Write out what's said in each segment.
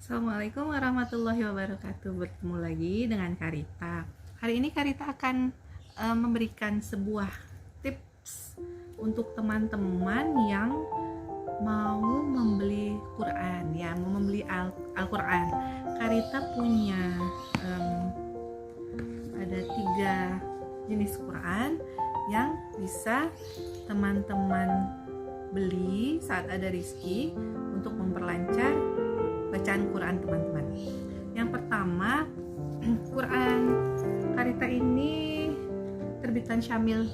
Assalamualaikum warahmatullahi wabarakatuh. Bertemu lagi dengan Karita. Hari ini Karita akan memberikan sebuah tips untuk teman-teman yang mau membeli Quran, ya, mau membeli Al-Quran. Karita punya ada 3 jenis Quran yang bisa teman-teman beli saat ada rezeki untuk memperlancar bacaan Quran teman-teman. Yang pertama, Quran Karita ini terbitan Syamil,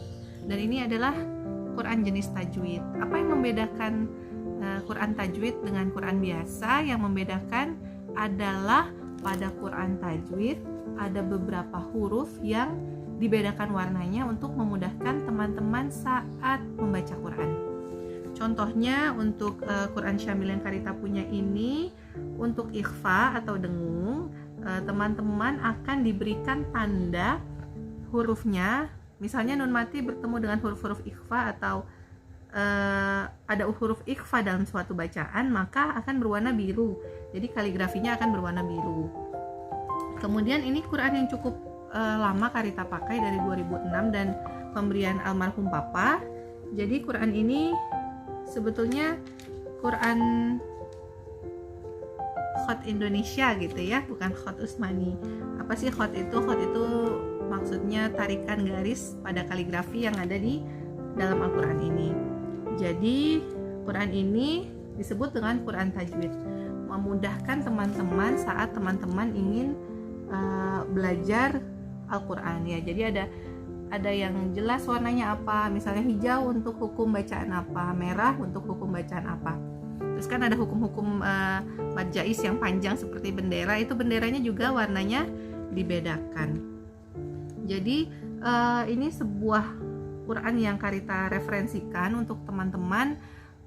dan ini adalah Quran jenis tajwid. Apa yang membedakan Quran tajwid dengan Quran biasa? Yang membedakan adalah pada Quran tajwid ada beberapa huruf yang dibedakan warnanya untuk memudahkan teman-teman saat membaca Quran. Contohnya untuk Quran Syamil yang Karita punya ini, untuk ikhfa atau dengung, teman-teman akan diberikan tanda hurufnya. Misalnya nun mati bertemu dengan huruf-huruf ikhfa atau ada huruf ikhfa dalam suatu bacaan, maka akan berwarna biru. Jadi kaligrafinya akan berwarna biru. Kemudian ini Quran yang cukup lama Karita pakai dari 2006 dan pemberian almarhum Papa. Jadi Quran ini sebetulnya Quran Khot Indonesia gitu ya, bukan Khot Utsmani. Apa sih Khot itu? Khot itu maksudnya tarikan garis pada kaligrafi yang ada di dalam Al-Quran ini. Jadi Quran ini disebut dengan Quran tajwid, memudahkan teman-teman saat teman-teman ingin belajar Al-Quran, ya. Jadi ada yang jelas warnanya apa, misalnya hijau untuk hukum bacaan apa, merah untuk hukum bacaan apa. Terus kan ada hukum-hukum mad jaiz yang panjang seperti bendera, itu benderanya juga warnanya dibedakan. Jadi ini sebuah Quran yang Karita referensikan untuk teman-teman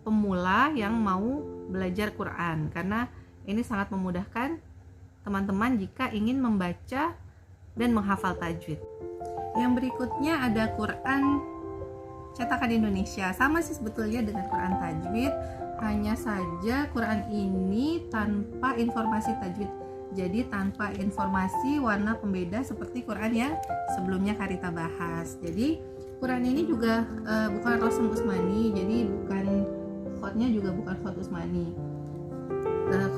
pemula yang mau belajar Quran, karena ini sangat memudahkan teman-teman jika ingin membaca dan menghafal tajwid. Yang berikutnya ada Quran cetakan Indonesia. Sama sih sebetulnya dengan Quran tajwid, hanya saja Quran ini tanpa informasi tajwid. Jadi tanpa informasi warna pembeda seperti Quran yang sebelumnya Karita bahas. Jadi Quran ini juga bukan Rasm Utsmani, jadi bukan khotnya juga bukan khot Utsmani.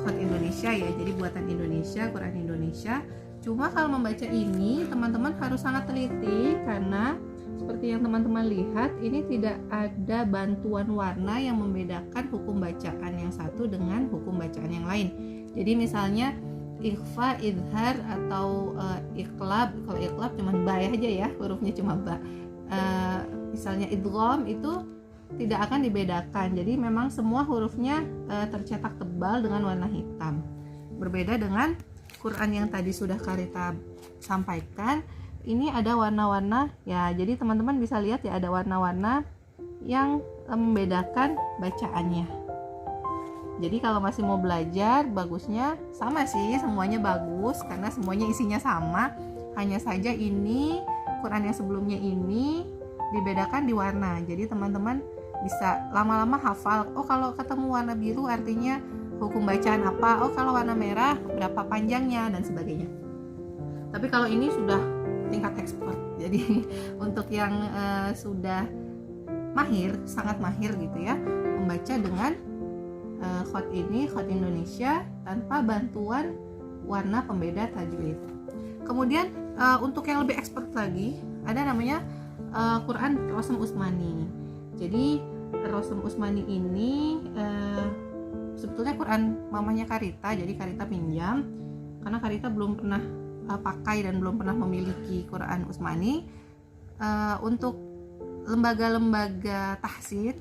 Khot Indonesia, ya. Jadi buatan Indonesia, Quran Indonesia. Cuma kalau membaca ini teman-teman harus sangat teliti, karena seperti yang teman-teman lihat ini tidak ada bantuan warna yang membedakan hukum bacaan yang satu dengan hukum bacaan yang lain. Jadi misalnya ikhfa, idhar atau iqlab. Kalau iqlab cuma ba aja ya, hurufnya cuma ba. Misalnya idgham itu tidak akan dibedakan. Jadi memang semua hurufnya tercetak tebal dengan warna hitam. Berbeda dengan Quran yang tadi sudah Karita sampaikan, ini ada warna-warna, ya. Jadi teman-teman bisa lihat ya, ada warna-warna yang membedakan bacaannya. Jadi kalau masih mau belajar, bagusnya sama sih, semuanya bagus karena semuanya isinya sama. Hanya saja ini Quran yang sebelumnya ini dibedakan di warna. Jadi teman-teman bisa lama-lama hafal. Oh, kalau ketemu warna biru artinya hukum bacaan apa, oh kalau warna merah berapa panjangnya, dan sebagainya. Tapi kalau ini sudah tingkat expert, jadi untuk yang sudah mahir, sangat mahir gitu ya, membaca dengan khot ini, khot Indonesia, tanpa bantuan warna pembeda tajwid. Kemudian untuk yang lebih expert lagi, ada namanya Quran Rasm Utsmani. Jadi Rasm Utsmani ini sebetulnya Quran mamanya Karita, jadi Karita pinjam karena Karita belum pernah pakai dan belum pernah memiliki Quran Utsmani. Untuk lembaga-lembaga tahsin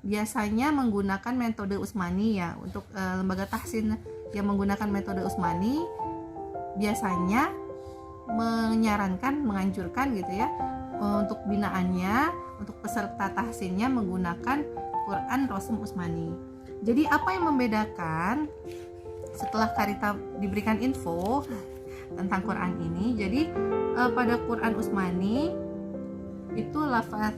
biasanya menggunakan metode Utsmani, ya. Untuk lembaga tahsin yang menggunakan metode Utsmani biasanya menganjurkan gitu ya, untuk binaannya, untuk peserta tahsinnya menggunakan Quran Rasm Utsmani. Jadi apa yang membedakan setelah Karita diberikan info tentang Quran ini? Jadi pada Quran Utsmani itu lafaz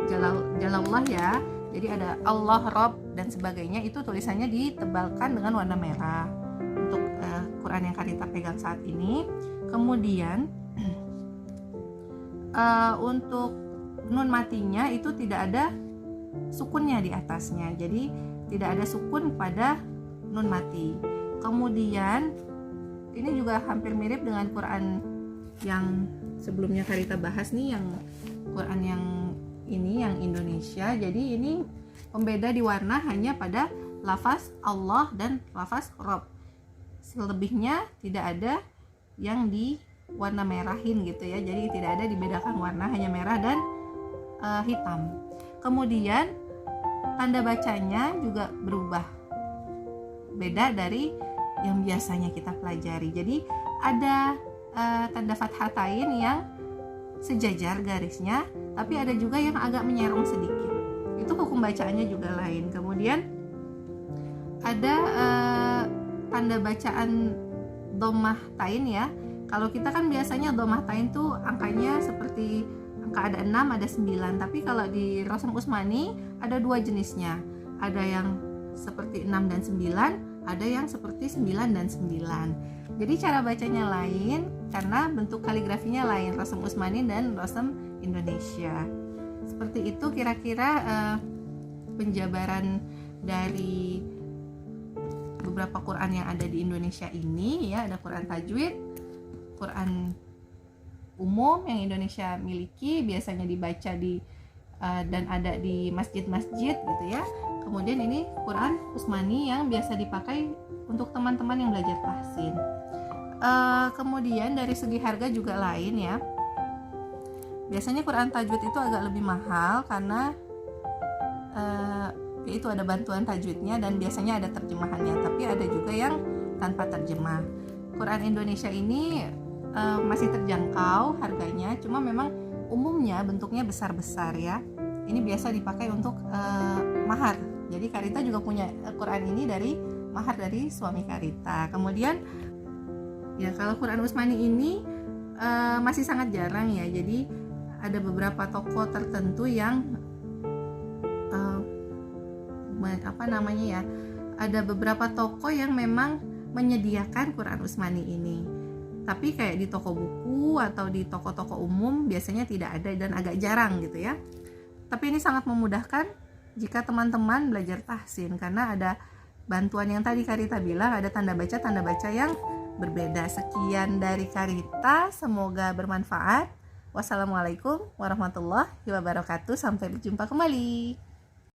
Jalalullah, ya. Jadi ada Allah, Rob dan sebagainya, itu tulisannya ditebalkan dengan warna merah. untuk Quran yang Karita pegang saat ini. Kemudian untuk nun matinya itu tidak ada sukunnya di atasnya, jadi tidak ada sukun pada nun mati. Kemudian ini juga hampir mirip dengan Quran yang sebelumnya Karita bahas nih, yang Quran yang ini yang Indonesia. Jadi ini pembeda di warna hanya pada lafaz Allah dan lafaz Rob. Selebihnya tidak ada yang di warna merahin gitu ya, jadi tidak ada dibedakan warna, hanya merah dan hitam. Kemudian tanda bacanya juga berubah, beda dari yang biasanya kita pelajari. Jadi ada tanda fathatain yang sejajar garisnya, tapi ada juga yang agak menyerong sedikit, itu hukum bacaannya juga lain. Kemudian ada tanda bacaan dhammah tain ya. Kalau kita kan biasanya dhammah tain tuh angkanya seperti angka ada 6, ada 9, tapi kalau di Rasam Utsmani ada dua jenisnya, ada yang seperti 6 dan 9, ada yang seperti 9 dan 9. Jadi cara bacanya lain karena bentuk kaligrafinya lain, Rasam Utsmani dan Rasam Indonesia. Seperti itu kira-kira penjabaran dari beberapa Quran yang ada di Indonesia ini ya. Ada Quran tajwid, Quran umum yang Indonesia miliki, biasanya dibaca di dan ada di masjid-masjid gitu ya. Kemudian ini Quran Utsmani yang biasa dipakai untuk teman-teman yang belajar tahsin. Kemudian dari segi harga juga lain ya. Biasanya Quran tajwid itu agak lebih mahal karena itu ada bantuan tajwidnya dan biasanya ada terjemahannya, tapi ada juga yang tanpa terjemah. Quran Indonesia ini masih terjangkau harganya, cuma memang umumnya bentuknya besar-besar ya. Ini biasa dipakai untuk mahar. Jadi Karita juga punya Quran ini dari mahar dari suami Karita. Kemudian ya kalau Quran Utsmani ini masih sangat jarang ya. Jadi ada beberapa toko tertentu yang ada beberapa toko yang memang menyediakan Quran Utsmani ini. Tapi kayak di toko buku atau di toko-toko umum biasanya tidak ada dan agak jarang gitu ya. Tapi ini sangat memudahkan jika teman-teman belajar tahsin karena ada bantuan yang tadi Karita bilang, ada tanda baca yang berbeda. Sekian dari Karita, semoga bermanfaat. Wassalamualaikum warahmatullahi wabarakatuh. Sampai berjumpa kembali.